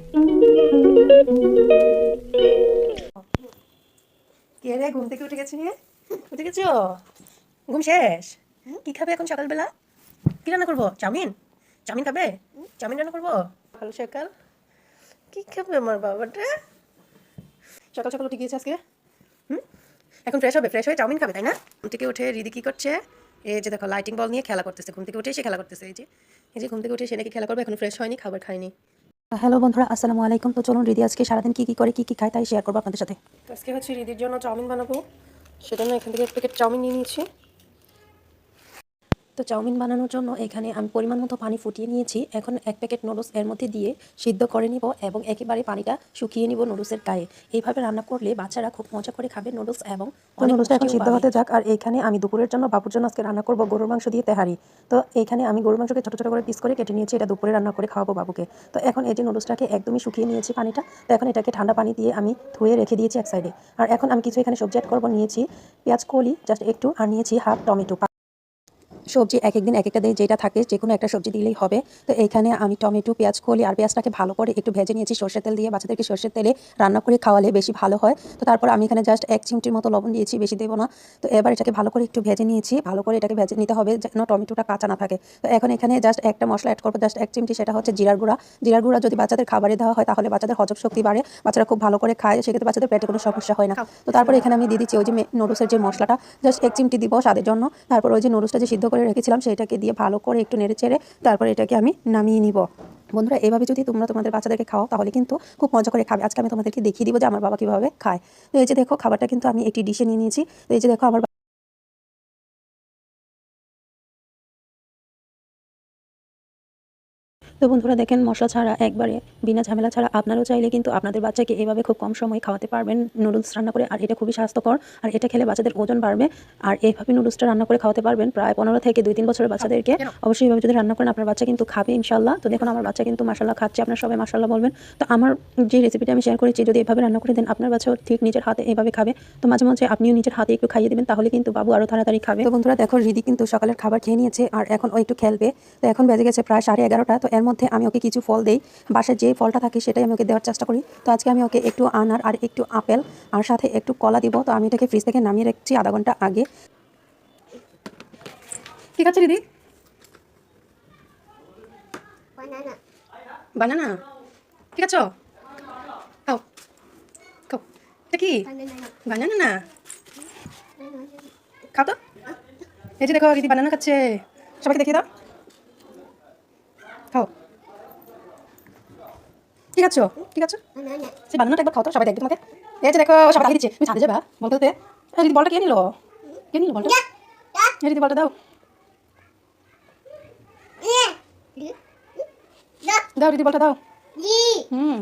কে রে, ঘুম থেকে উঠে গেছি নিয়ে? উঠে গেছো? ঘুম শেষ? কি খাবে এখন সকালবেলা? কি রান্না করবো? চাউমিন? চাউমিন খাবে? চাউমিন রান্না করবো সকাল সকাল? কি খাবে আমার বাবাটা? সকাল সকাল উঠে গিয়েছে আজকে। হুম, এখন ফ্রেশ হবে, ফ্রেশ হয়ে চাউমিন খাবে তাই না? ঘুম থেকে উঠে রিদি কি করছে? এই যে দেখো, লাইটিং বল নিয়ে খেলা করতেছে। ঘুম থেকে উঠে সে খেলা করতেছে। এই যে ঘুম থেকে উঠে সে নাকি খেলা করবে, এখন ফ্রেশ হয়নি, খাবার খায়নি। হ্যালো বন্ধুরা, আসসালামু আলাইকুম। তো চলুন রিদি আজকে সারাদিন কি করে কি খায় তাই শেয়ার করবো আপনাদের সাথে। আজকে হচ্ছে রিদির জন্য চাউমিন বানাবো। সেজন্য এখান থেকে এক প্যাকেট চাউমিন নিয়ে নিয়েছি। তো চাউমিন বানানোর জন্য এখানে আমি পরিমাণ মতো পানি ফুটিয়ে নিয়েছি। এখন এক প্যাকেট নুডলস এর মধ্যে দিয়ে সিদ্ধ করে নিব এবং একেবারে পানিটা শুকিয়ে নিব নুডলসের গায়ে। এইভাবে রান্না করলে বাচ্চারা খুব মজা করে খাবে নুডলস এবং নুডলসটা এখন সিদ্ধ হতে যাক। আর এইখানে আমি দুপুরের জন্য বাবুর জন্য আজকে রান্না করব গরুর মাংস দিয়ে তেহারি। তো এইখানে আমি গরুর মাংসকে ছোটো ছোটো করে পিস করে কেটে নিয়েছি, এটা দুপুরে রান্না করে খাওয়াবো বাবুকে। তো এখন এই যে নুডলসটাকে একদমই শুকিয়ে নিয়েছি পানিটা। তো এখন এটাকে ঠান্ডা পানি দিয়ে আমি ধুয়ে রেখে দিয়েছি এক সাইডে। আর এখন আমি কিছু এখানে সবজি অ্যাড করবো। নিয়েছি পেঁয়াজ কলি জাস্ট একটু, আর নিয়েছি হাফ টমেটো। সবজি এক একদিন এক একটা দিয়ে যেটা থাকে যে কোনো একটা সবজি দিলেই হবে। তো এইখানে আমি টমেটো, পেঁয়াজ কলি আর পেঁয়াজটাকে ভালো করে একটু ভেজে নিয়েছি সরষের তেল দিয়ে। বাচ্চাদেরকে সরষের তেলে রান্না করে খাওয়ালে বেশি ভালো হয়। তো তারপর আমি এখানে জাস্ট 1 চিমটির মতো লবণ দিয়েছি, বেশি দেবো না। তো এবার এটাকে ভালো করে একটু ভেজে নিয়েছি। ভালো করে এটাকে ভেজে নিতে হবে যেন টমেটোটা কাঁচা না থাকে। তো এখন এখানে জাস্ট একটা মশলা অ্যাড করবো, জাস্ট 1 চিমটি, সেটা হচ্ছে জিরার গুঁড়া। জিরার গুঁড়া যদি বাচ্চাদের খাবারে দেওয়া হয় তাহলে বাচ্চাদের হজম শক্তি বাড়ে, বাচ্চারা খুব ভালো করে খায়, সেক্ষেত্রে বাচ্চাদের পেটে কোনো সমস্যা হয় না। তো তারপরে এখানে আমি দিয়ে দিচ্ছি ওই যে নুডলসের যে মশলাটা, জাস্ট 1 চিমটি দিব স্বাদের জন্য। তারপর ওই যে নুডলসটা যে সিদ্ধ করে রেখেছিলাম সেটাকে দিয়ে ভালো করে একটু নেড়ে চেড়ে তারপরে এটাকে আমি নামিয়ে নিব। বন্ধুরা, এভাবে যদি তোমরা তোমাদের বাচ্চাদেরকে খাও তাহলে কিন্তু খুব মজা করে খাবে। আজকে আমি তোমাদেরকে দেখিয়ে দিব যে আমার বাবা কিভাবে খায়। তো এই যে দেখো, খাবারটা কিন্তু আমি একটি ডিশে নিয়ে নিয়েছি। তো এই যে দেখো আমার তো বন্ধুরা দেখেন, মশলা ছাড়া একবারে বিনা ঝামেলা ছাড়া আপনারাও চাইলে কিন্তু আপনাদের বাচ্চাকে এভাবে খুব কম সময়ে খাওয়াতে পারবেন নুডলস রান্না করে। আর এটা খুবই স্বাস্থ্যকর, আর এটা খেলে বাচ্চাদের ওজন বাড়বে। আর এইভাবে নুডলসটা রান্না করে খাওয়াতে পারবেন প্রায় 15 থেকে 2-3 বছরের বাচ্চাদেরকে। অবশ্যই এইভাবে যদি রান্না করেন আপনার বাচ্চা কিন্তু খাবে ইনশাল্লাহ। তো দেখুন আমার বাচ্চা কিন্তু মাশাল্লাহ খাচ্ছে, আপনারা সবাই মাশাল্লাহ বলবেন। তো আমার যে রেসিপিটা আমি শেয়ার করেছি যদি এভাবে রান্না করে দেন আপনার বাচ্চাও ঠিক নিজের হাতে এভাবে খাবে। তো মাঝে মাঝে আপনিও নিজের হাতে একটু খাইয়ে দেবেন, তাহলে কিন্তু বাবু আরও তাড়াতাড়ি খাবে। তো বন্ধুরা দেখো, রিদি কিন্তু সকালের খাবার খেয়ে নিয়েছে আর এখন ও একটু খেলবে। তো এখন বেজে গেছে প্রায় 11:30টা। তো এর মধ্যে আমি ওকে কিছু ফল দেই, বাসায় যে ফলটা থাকে সেটাই আমি ওকে দেওয়ার চেষ্টা করি। তো আজকে আমি ওকে একটু আনার আর একটু আপেল আর সাথে একটু কলা দিব। তো আমি এটাকে ফ্রিজ থেকে নামিয়ে রেখেছি আধা ঘন্টা আগে। কি খাচ্ছে দিদি? বানানা। ঠিক আছে, খাও খাও। এটা কি? বানানা না, খাও তো। এই যে দেখো, দিদি বানানা খাচ্ছে। সবাইকে দেখিয়ে দাও, খাও। ঠিক আছে, ঠিক আছে। সেই বানানাটা একবার খাও তো, সবাই দেখবে তোমাকে। এই যে দেখো, সবাই দেখিয়ে দিচ্ছে। তুমি ছাদে যাবা বলতে হতে। দিদি বলটা কে নিল? কে নিল বলটা? এই দিদি বলটা দাও, দাও দিদি বলটা দাও। হুম।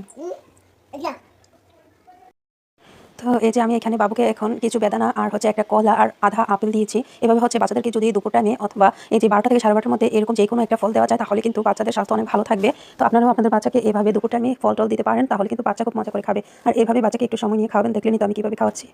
তো এই যে আমি এখানে বাবুকে এখন কিছু বেদানা আর হচ্ছে একটা কলা আর আধা আপেল দিয়েছি। এভাবে হচ্ছে বাচ্চাদেরকে যদি দুপুর টাইমে অথবা এই যে 12টা থেকে 12:30টার মধ্যে এরকম যে কোনো একটা ফল দেওয়া যায় তাহলে কিন্তু বাচ্চাদের স্বাস্থ্য অনেক ভালো থাকবে। তো আপনারাও আপনাদের বাচ্চাকে এভাবে দুপুর টাইমে ফল টল দিতে পারেন, তাহলে কিন্তু বাচ্চা খুব মজা করে খাবে। আর এভাবে বাচ্চাকে একটু সময় নিয়ে খাওয়াবেন, দেখলেনি তো আমি কীভাবে খাওয়াচ্ছি।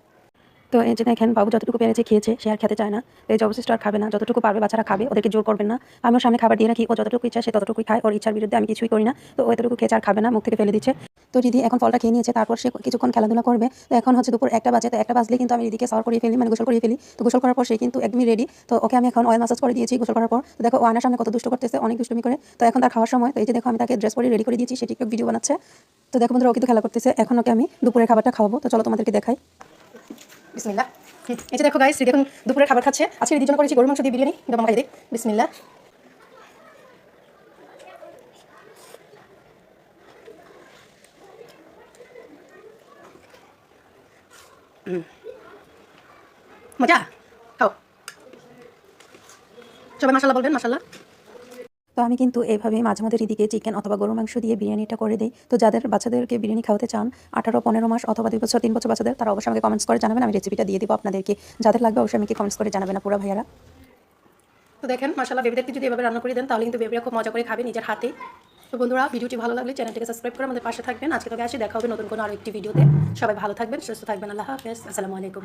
তো এই যে দেখেন, বাবু যতটুকু পেরেছে খেয়েছে, সে আর খেতে চায় না। এই যে অবশিষ্ট আর খাবে না, যতটুকু পারবে বাচ্চারা খাবে, ওদেরকে জোর করবেন না। আমি ওর সামনে খাবার দিয়ে রাখি, ও যতটুকু ইচ্ছা সে ততটুকুই খায়, ওর ইচ্ছার বিরুদ্ধে আমি কিছুই করি না। তো এতটুকু খেয়ে আর খাবে না, মুখ থেকে ফেলে দিচ্ছে। তো রিদি এখন ফলটা খেয়ে নিয়েছে, তারপর সে কিছুক্ষণ খেলাধুলা করবে। তো এখন হচ্ছে দুপুর 1টা বাজে। তো 1টা বাজলে কিন্তু আমি রিদিকে সাওয়ার করিয়ে ফেলি, মানে গোসল করিয়ে ফেলি। তো গোসল করার পর সে কিন্তু একদমই রেডি। তো ওকে আমি এখন অয়েল ম্যাসাজ করে দিয়েছি গোসল করার পর। তো দেখো ও আয়নার সামনে কত দুষ্ট করতেছে, অনেক দুষ্টুমি করে। তো এখন তার খাওয়ার সময়। তো এই যে দেখো আমি তাকে ড্রেস পরিয়ে রেডি করে দিয়েছি, সেটি ভিডিও বানাচ্ছে। তো দেখো বন্ধুরা, ও কিন্তু খেলা করতেছে। এখন ওকে আমি দুপুরের খাবারটা খাওয়াবো। তো চলো তোমাদেরকে দেখাই। বিসমিল্লাহ। এই যে দেখো গাইস, রিদি এখন দুপুরের খাবার খাচ্ছে। আজকে রিদির জন্য করেছি গরুর মাংস দিয়ে বিরিয়ানি। এটা খাই দিই। বিসমিল্লাহ। মজা, খাও। সবাই মাশাল্লাহ বলবেন, মাশাল্লাহ। তো আমি কিন্তু এভাবেই মাঝে মধ্যে রিদিকে চিকেন অথবা গরুর মাংস দিয়ে বিরিয়ানিটা করে দিই। তো যাদের বাচ্চাদেরকে বিরিয়ানি খাওয়াতে চান 18-15 মাস অথবা 2 বছর 3 বছর বাচ্চাদের, তারা অবশ্যই আমাকে কমেন্টস করে জানাবেন, আমি রেসিপিটা দিয়ে দিব আপনাদেরকে। যাদের লাগবে অবশ্যই আমাকে কমেন্টস করে জানাবেন পুরো ভাইয়ারা। তো দেখেন মাশাল্লাহ, বেবিদেরকে যদি এভাবে রান্না করে দেন তাহলে কিন্তু বেবিরা খুব মজা করে খাবে নিজের হাতে। তো বন্ধুরা, ভিডিওটি ভালো লাগলে চ্যানেলটিকে সাবস্ক্রাইব করে আমাদের পাশে থাকবেন। আজকে তবে আসি, দেখা হবে নতুন কোনো আরো একটি ভিডিওতে। সবাই ভালো থাকবেন, সুস্থ থাকবেন। আল্লাহ হাফেজ, আসসালামু আলাইকুম।